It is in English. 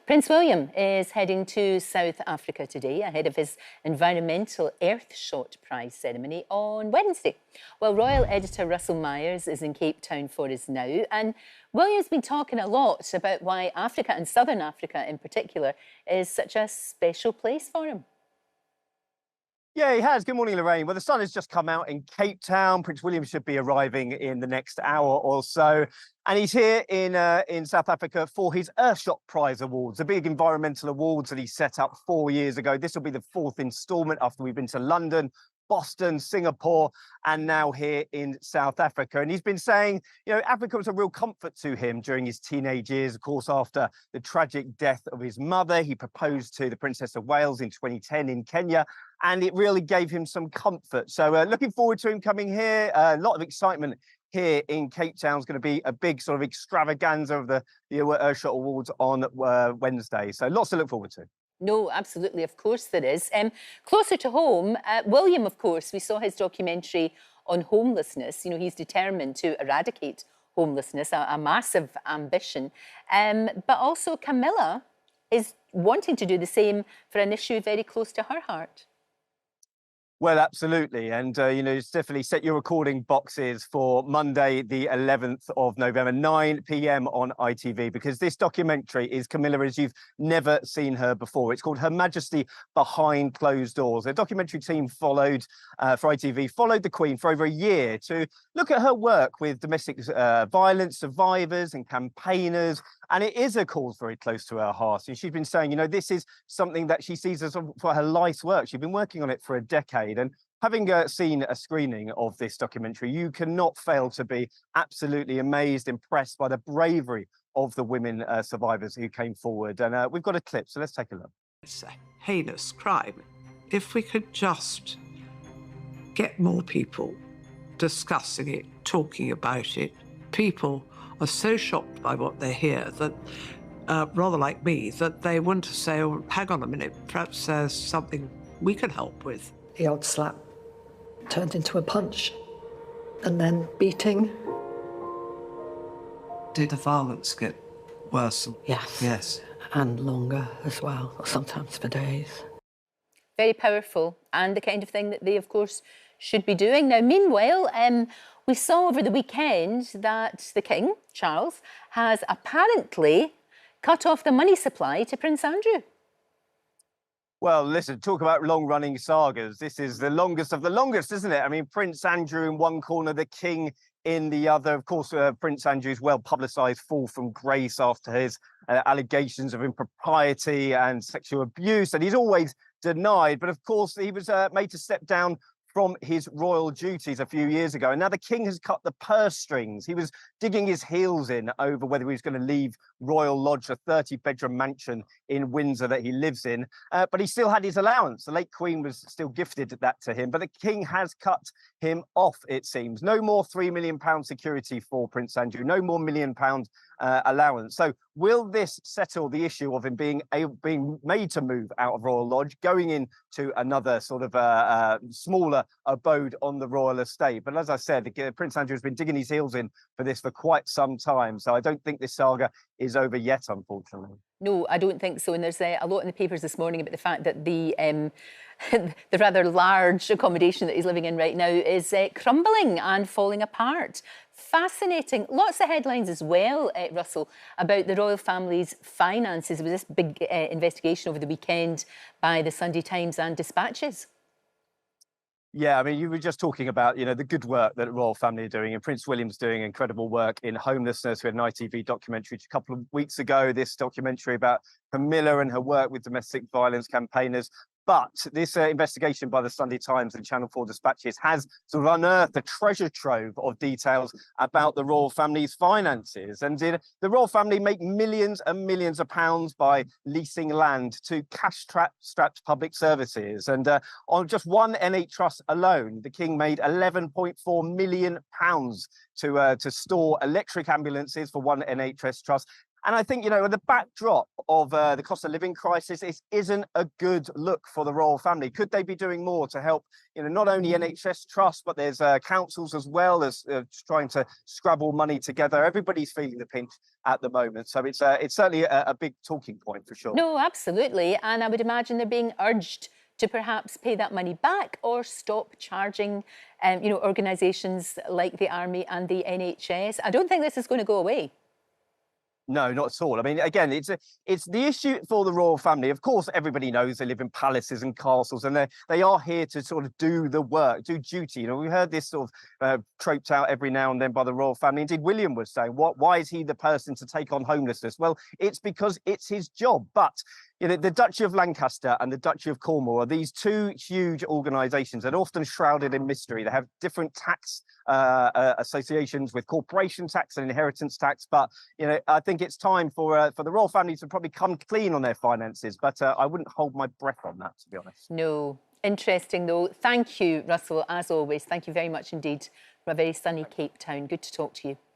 Prince William is heading to South Africa today ahead of his environmental Earthshot Prize ceremony on Wednesday. Well, royal editor Russell Myers is in Cape Town for us now, and William's been talking a lot about why Africa, and Southern Africa in particular, is such a special place for him. Yeah, he has. Good morning, Lorraine. Well, the sun has just come out in Cape Town. Prince William should be arriving in the next hour or so. And he's here in South Africa for his Earthshot Prize Awards, the big environmental awards that he set up 4 years ago. This will be the fourth instalment after we've been to London, Boston, Singapore, and now here in South Africa. And he's been saying, you know, Africa was a real comfort to him during his teenage years. Of course, after the tragic death of his mother, he proposed to the Princess of Wales in 2010 in Kenya, and it really gave him some comfort. So looking forward to him coming here. A lot of excitement here in Cape Town. Is going to be a big sort of extravaganza of the Earthshot Awards on Wednesday. So lots to look forward to. No, absolutely, of course there is. Closer to home, William, of course, we saw his documentary on homelessness. You know, he's determined to eradicate homelessness, a massive ambition. But also Camilla is wanting to do the same for an issue very close to her heart. Well, absolutely. And, you know, definitely set your recording boxes for Monday, the 11th of November, 9 p.m. on ITV, because this documentary is Camilla as you've never seen her before. It's called Her Majesty Behind Closed Doors. The documentary team for ITV followed the Queen for over a year to look at her work with domestic violence survivors and campaigners. And it is a cause very close to her heart. And she's been saying, you know, this is something that she sees as for her life's work. She's been working on it for a decade. And having seen a screening of this documentary, you cannot fail to be absolutely amazed, impressed by the bravery of the women survivors who came forward. And we've got a clip, so let's take a look. It's a heinous crime. If we could just get more people discussing it, talking about it, people are so shocked by what they hear that, rather like me, that they want to say, oh, hang on a minute, perhaps there's something we can help with. The odd slap turned into a punch, and then beating. Did the violence get worse? Yes. Yes. And longer as well, sometimes for days. Very powerful, and the kind of thing that they, of course, should be doing. Now, meanwhile, we saw over the weekend that the King, Charles, has apparently cut off the money supply to Prince Andrew. Well, listen, talk about long-running sagas. This is the longest of the longest, isn't it? I mean, Prince Andrew in one corner, the King in the other. Of course, Prince Andrew's well-publicised fall from grace after his allegations of impropriety and sexual abuse, and he's always denied. But of course, he was made to step down from his royal duties a few years ago. And now the King has cut the purse strings. He was digging his heels in over whether he was going to leave Royal Lodge, a 30-bedroom mansion in Windsor that he lives in. But he still had his allowance. The late Queen was still gifted that to him. But the King has cut him off, it seems. No more £3 million security for Prince Andrew. No more £1 million allowance. So will this settle the issue of him being made to move out of Royal Lodge, going into another sort of smaller abode on the royal estate? But as I said, Prince Andrew has been digging his heels in for this for quite some time. So I don't think this saga is over yet, unfortunately. No, I don't think so. And there's a lot in the papers this morning about the fact that the the rather large accommodation that he's living in right now is crumbling and falling apart. Fascinating. Lots of headlines as well, Russell, about the royal family's finances with this big investigation over the weekend by the Sunday Times and Dispatches. Yeah, I mean, you were just talking about, you know, the good work that the royal family are doing, and Prince William's doing incredible work in homelessness. We had an ITV documentary a couple of weeks ago, this documentary about Camilla and her work with domestic violence campaigners. But this investigation by the Sunday Times and Channel 4 Dispatches has sort of unearthed a treasure trove of details about the royal family's finances. And the royal family make millions and millions of pounds by leasing land to cash-strapped public services. And on just one NH trust alone, the King made £11.4 million to store electric ambulances for one NHS trust, And I think, you know, the backdrop of the cost of living crisis, it isn't a good look for the royal family. Could they be doing more to help, you know, not only NHS Trust, but there's councils as well as trying to scrabble money together. Everybody's feeling the pinch at the moment. So it's certainly a big talking point for sure. No, absolutely. And I would imagine they're being urged to perhaps pay that money back or stop charging, you know, organisations like the Army and the NHS. I don't think this is going to go away. No, not at all. I mean, again, it's the issue for the royal family. Of course, everybody knows they live in palaces and castles, and they are here to sort of do the work, do duty. You know, we heard this sort of troped out every now and then by the royal family. Indeed, William was saying, why is he the person to take on homelessness? Well, it's because it's his job. But you know, the Duchy of Lancaster and the Duchy of Cornwall are these two huge organisations that are often shrouded in mystery. They have different tax associations with corporation tax and inheritance tax. But you know, I think it's time for the royal family to probably come clean on their finances. But I wouldn't hold my breath on that, to be honest. No. Interesting, though. Thank you, Russell, as always. Thank you very much indeed for a very sunny Cape Town. Good to talk to you.